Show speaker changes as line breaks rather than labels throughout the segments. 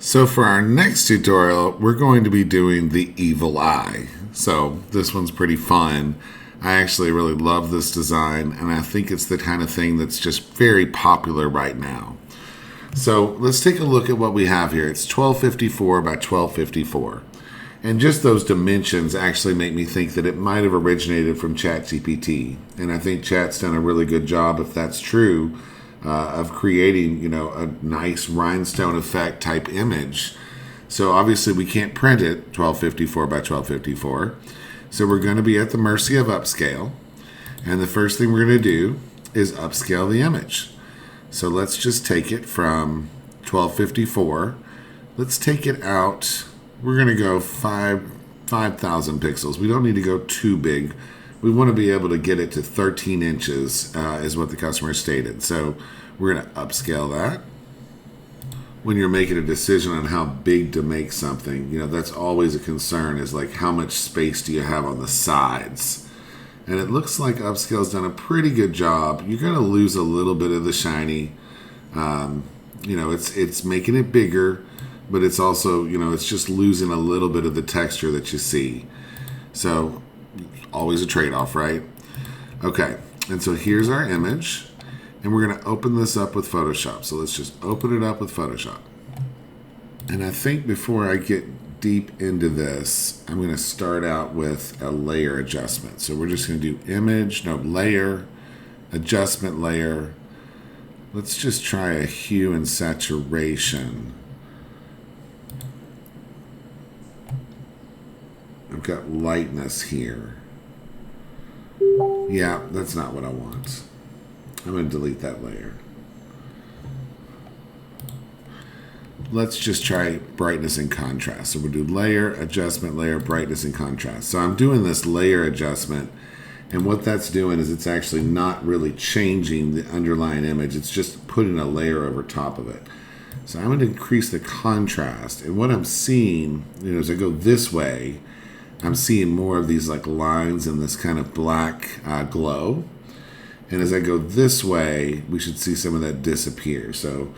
So for our next tutorial, we're going to be doing the evil eye. So this one's pretty fun. I actually really love this design, and I think it's the kind of thing that's just very popular right now. So let's take a look at what we have here. It's 1254 by 1254. And just those dimensions actually make me think that it might have originated from ChatGPT. And I think Chat's done a really good job, if that's true, of creating, a nice rhinestone effect type image. So obviously we can't print it 1254 by 1254. So we're going to be at the mercy of upscale. And the first thing we're going to do is upscale the image. So let's just take it from 1254. Let's take it out. We're going to go 5,000 pixels. We don't need to go too big. We want to be able to get it to 13 inches is what the customer stated. So we're going to upscale that. When you're making a decision on how big to make something, that's always a concern, is like how much space do you have on the sides? And it looks like upscale's done a pretty good job. You're going to lose a little bit of the shiny. It's making it bigger, but it's also, it's just losing a little bit of the texture that you see. So always a trade-off, right? Okay, and so here's our image, and we're going to open this up with Photoshop. So let's just open it up with Photoshop. And I think before I get deep into this, I'm going to start out with a layer adjustment. So we're just going to do layer, adjustment layer. Let's just try a hue and saturation. I've got lightness here. Yeah, that's not what I want. I'm going to delete that layer. Let's just try brightness and contrast. So we'll do layer, adjustment, layer, brightness, and contrast. So I'm doing this layer adjustment, and what that's doing is it's actually not really changing the underlying image. It's just putting a layer over top of it. So I'm going to increase the contrast, and what I'm seeing, as I go this way, I'm seeing more of these like lines and this kind of black glow. And as I go this way, we should see some of that disappear. So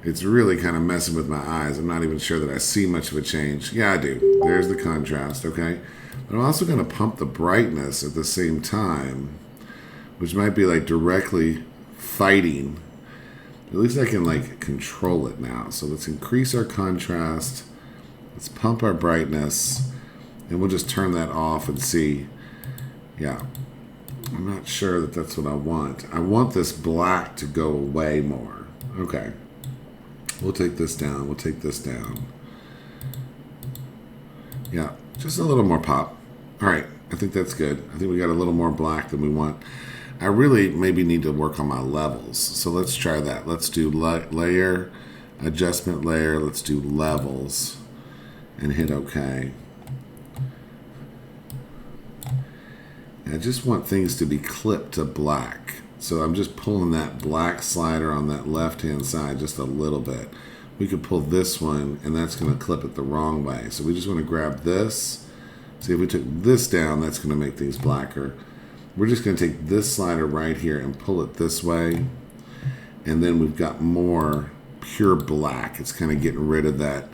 it's really kind of messing with my eyes. I'm not even sure that I see much of a change. Yeah, I do. There's the contrast, okay? But I'm also going to pump the brightness at the same time, which might be like directly fighting. At least I can like control it now. So let's increase our contrast. Let's pump our brightness. And we'll just turn that off and see. Yeah, I'm not sure that that's what I want. I want this black to go away more. Okay, we'll take this down. We'll take this down. Yeah, just a little more pop. All right, I think that's good. I think we got a little more black than we want. I really maybe need to work on my levels. So let's try that. Let's do layer, adjustment layer. Let's do levels and hit OK. I just want things to be clipped to black. So I'm just pulling that black slider on that left-hand side just a little bit. We could pull this one, and that's going to clip it the wrong way. So we just want to grab this. See, if we took this down, that's going to make things blacker. We're just going to take this slider right here and pull it this way. And then we've got more pure black. It's kind of getting rid of that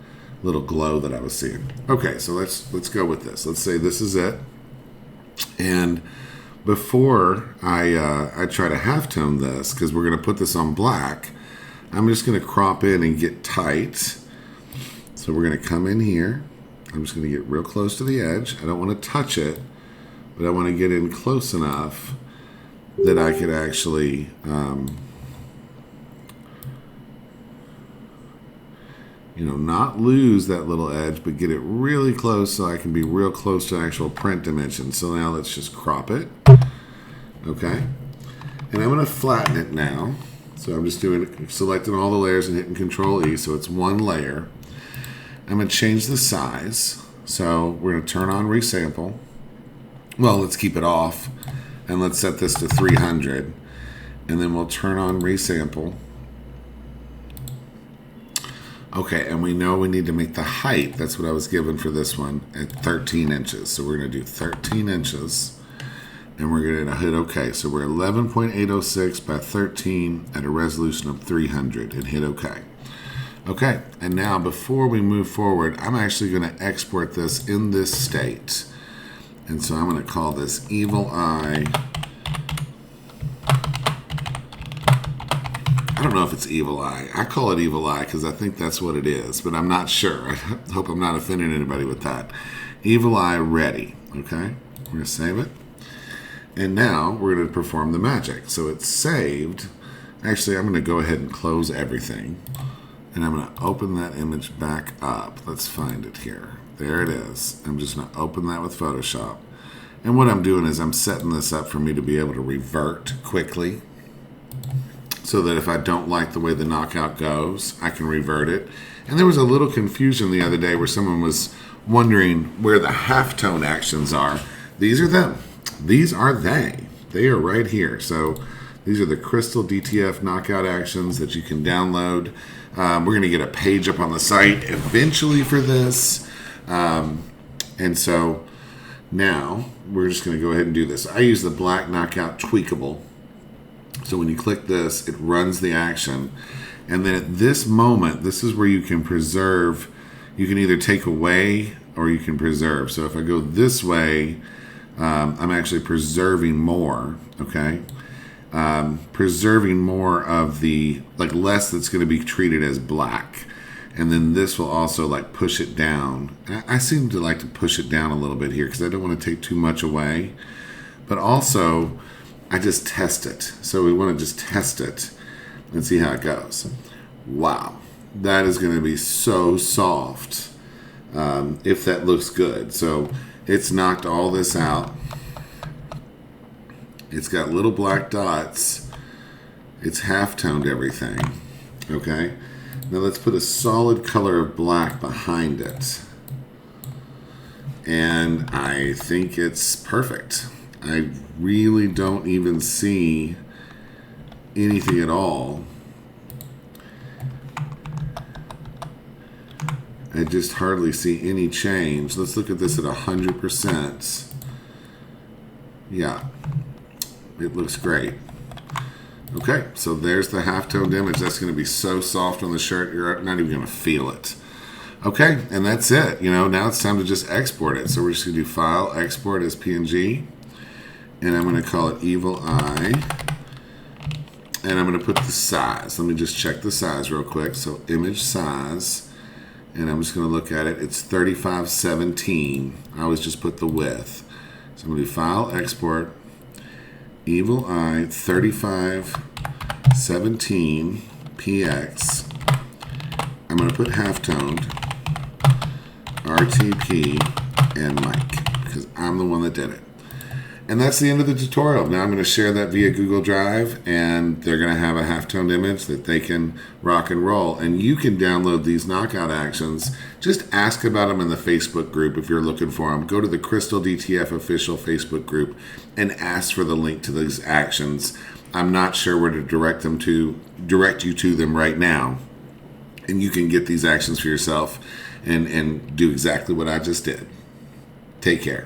little glow that I was seeing. Okay, so let's go with this. Let's say this is it. And before I try to halftone this, because we're going to put this on black, I'm just going to crop in and get tight. So we're going to come in here. I'm just going to get real close to the edge. I don't want to touch it, but I want to get in close enough that I could actually not lose that little edge, but get it really close so I can be real close to actual print dimension. So now let's just crop it. Okay. And I'm going to flatten it now. So I'm just selecting all the layers and hitting Control E, so it's one layer. I'm going to change the size. So we're going to turn on resample. Well, let's keep it off. And let's set this to 300. And then we'll turn on resample. Okay, and we know we need to make the height, that's what I was given for this one, at 13 inches. So we're going to do 13 inches, and we're going to hit OK. So we're 11.806 by 13 at a resolution of 300, and hit OK. Okay, and now before we move forward, I'm actually going to export this in this state. And so I'm going to call this Evil Eye. I don't know if it's Evil Eye. I call it Evil Eye because I think that's what it is, but I'm not sure. I hope I'm not offending anybody with that. Evil Eye ready. Okay, we're going to save it. And now we're going to perform the magic. So it's saved. Actually, I'm going to go ahead and close everything. And I'm going to open that image back up. Let's find it here. There it is. I'm just going to open that with Photoshop. And what I'm doing is I'm setting this up for me to be able to revert quickly, so that if I don't like the way the knockout goes, I can revert it. And there was a little confusion the other day where someone was wondering where the halftone actions are. These are them. These are they. They are right here. So these are the Crystal DTF knockout actions that you can download. We're going to get a page up on the site eventually for this. And so now we're just going to go ahead and do this. I use the black knockout tweakable. So when you click this, it runs the action. And then at this moment, this is where you can preserve. You can either take away or you can preserve. So if I go this way, I'm actually preserving more, okay? Preserving more of the, like less that's going to be treated as black. And then this will also like push it down. I seem to like to push it down a little bit here because I don't want to take too much away. But also, I just test it. So we want to just test it and see how it goes. Wow. That is going to be so soft if that looks good. So it's knocked all this out. It's got little black dots. It's half-toned everything. Okay? Now let's put a solid color of black behind it. And I think it's perfect. I really don't even see anything at all. I just hardly see any change. Let's look at this at 100%. Yeah, it looks great. Okay, so there's the half-toned image. That's going to be so soft on the shirt, you're not even going to feel it. Okay, and that's it. You know, now it's time to just export it. So we're just going to do File, Export as PNG. And I'm going to call it Evil Eye. And I'm going to put the size. Let me just check the size real quick. So image size. And I'm just going to look at it. It's 3517. I always just put the width. So I'm going to do File, Export, Evil Eye 3517 PX. I'm going to put half-toned, RTP, and mic, because I'm the one that did it. And that's the end of the tutorial. Now I'm going to share that via Google Drive, and they're going to have a half-toned image that they can rock and roll. And you can download these knockout actions. Just ask about them in the Facebook group if you're looking for them. Go to the Crystal DTF official Facebook group and ask for the link to these actions. I'm not sure where to direct you to them right now. And you can get these actions for yourself and do exactly what I just did. Take care.